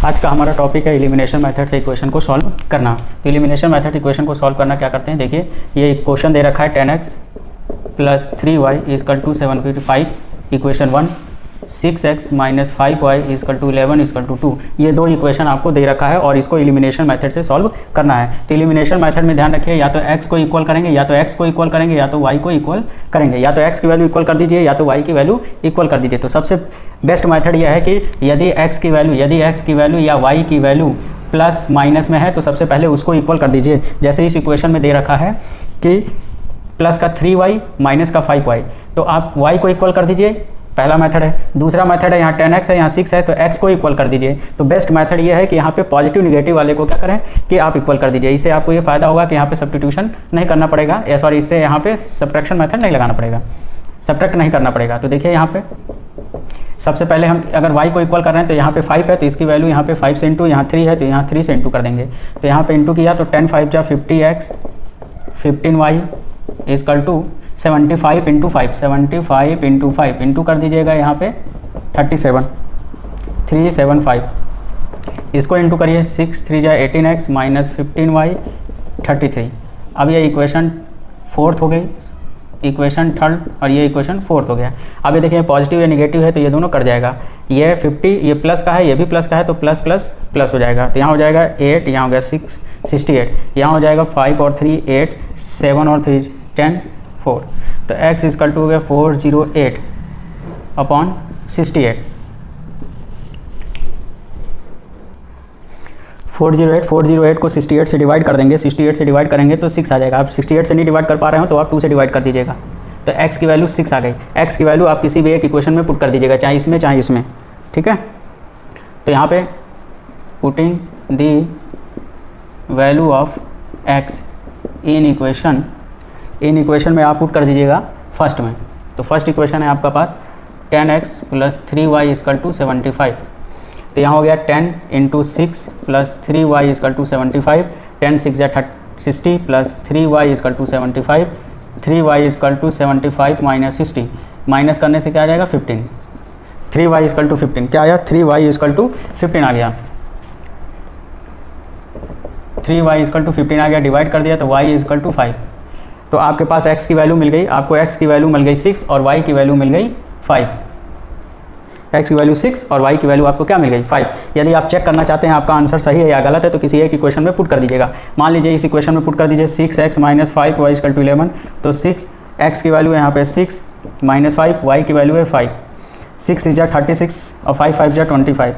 आज का हमारा टॉपिक है एलिमिनेशन मेथड से इक्वेशन को सॉल्व करना। तो एलिमिनेशन मेथड इक्वेशन को सॉल्व करना क्या करते हैं, देखिए ये क्वेश्चन दे रखा है 10x plus 3y equal to 755, equation 1 6x minus 5y equal to 11 equal to 2। ये दो इक्वेशन आपको दे रखा है और इसको एलिमिनेशन मेथड से सॉल्व करना है। तो एलिमिनेशन मेथड में ध्यान रखिए, या तो x को इक्वल करेंगे, या तो x को इक्वल करेंगे, या तो y को इक्वल करेंगे। या तो x की वैल्यू इक्वल कर दीजिए, या तो y की वैल्यू इक्वल कर दीजिए। तो सबसे बेस्ट मेथड यह है कि यदि x की वैल्यू या y की वैल्यू प्लस माइनस में है तो सबसे पहले उसको इक्वल कर दीजिए। जैसे इस इक्वेशन में दे रखा है कि प्लस का 3y माइनस का 5y, तो आप y को इक्वल कर दीजिए, पहला मेथड है। दूसरा मेथड है, यहाँ 10x है, यहाँ 6 है, तो x को इक्वल कर दीजिए। तो बेस्ट मेथड ये है कि यहाँ पे पॉजिटिव निगेटिव वाले को क्या करें कि आप इक्वल कर दीजिए। इससे आपको ये फायदा होगा कि यहाँ पे सब्स्टिट्यूशन नहीं करना पड़ेगा, या सॉरी इससे यहाँ पे सब्ट्रैक्शन मेथड नहीं लगाना पड़ेगा, सब्ट्रैक्ट नहीं करना पड़ेगा। तो देखिए यहाँ पे सबसे पहले हम अगर y को इक्वल कर रहे हैं तो यहाँ पे 5 है, तो इसकी वैल्यू यहाँ पे 5 से इंटू, यहाँ 3 है तो यहाँ 3 से इंटू कर देंगे। तो यहाँ पे इंटू किया तो 10 5 जा 50x 15y equal to 75 into 5, 75 into 5 into कर दीजिएगा यहाँ पे 37 375, इसको इंटू करिए 6 3 जा 18x माइनस 15y 33। अब ये इक्वेशन फोर्थ हो गई, इक्वेशन थर्ड, और ये इक्वेशन फोर्थ हो गया। अब ये देखिए पॉजिटिव या निगेटिव है तो ये दोनों कट जाएगा। ये 50 ये प्लस का है, ये भी प्लस का है, तो प्लस प्लस प्लस हो जाएगा। तो यहाँ हो जाएगा 8, यहाँ हो गया 6 68, यहाँ हो जाएगा 5 और 3 8, 7 और 3 10 4। तो x इजकल टू हो गया 408 अपॉन 68। 408 को 68 से डिवाइड कर देंगे, 68 से डिवाइड करेंगे तो 6 आ जाएगा। आप 68 से नहीं डिवाइड कर पा रहे हो तो आप 2 से डिवाइड कर दीजिएगा, तो x की वैल्यू 6 आ गई। x की वैल्यू आप किसी भी एक इक्वेशन में पुट कर दीजिएगा, चाहे इसमें चाहे इसमें, ठीक है। तो यहाँ पे putting the value of x in equation में आप पुट कर दीजिएगा फर्स्ट में। तो फर्स्ट इक्वेशन है आपका पास 10x plus 3y equal to 75। तो यहाँ हो गया 10 into 6 plus 3y equal to 75, 10 6 जा 60 plus 3y equal to 75, 3y equal to 75 minus 60, minus करने से क्या आ जाएगा 15, 3y इजकल टू 15 क्या आया, 3y इजकल टू 15 आ गया, 3y इजकल टू 15 आ गया। डिवाइड कर दिया तो y इजकल टू 5। तो आपके पास x की वैल्यू मिल गई, आपको x की वैल्यू मिल गई 6 और y की वैल्यू मिल गई 5। x की वैल्यू 6 और y की वैल्यू आपको क्या मिल गई 5। यदि आप चेक करना चाहते हैं आपका आंसर सही है या गलत है तो किसी एक इक्वेशन में पुट कर दीजिएगा। मान लीजिए इस इक्वेशन में पुट कर दीजिए 6x minus 5y equal to 11। तो 6x की वैल्यू है यहाँ पे 6 माइनस 5, y की वैल्यू है 5, 6 6 जा 36 और 5 5 जा 25।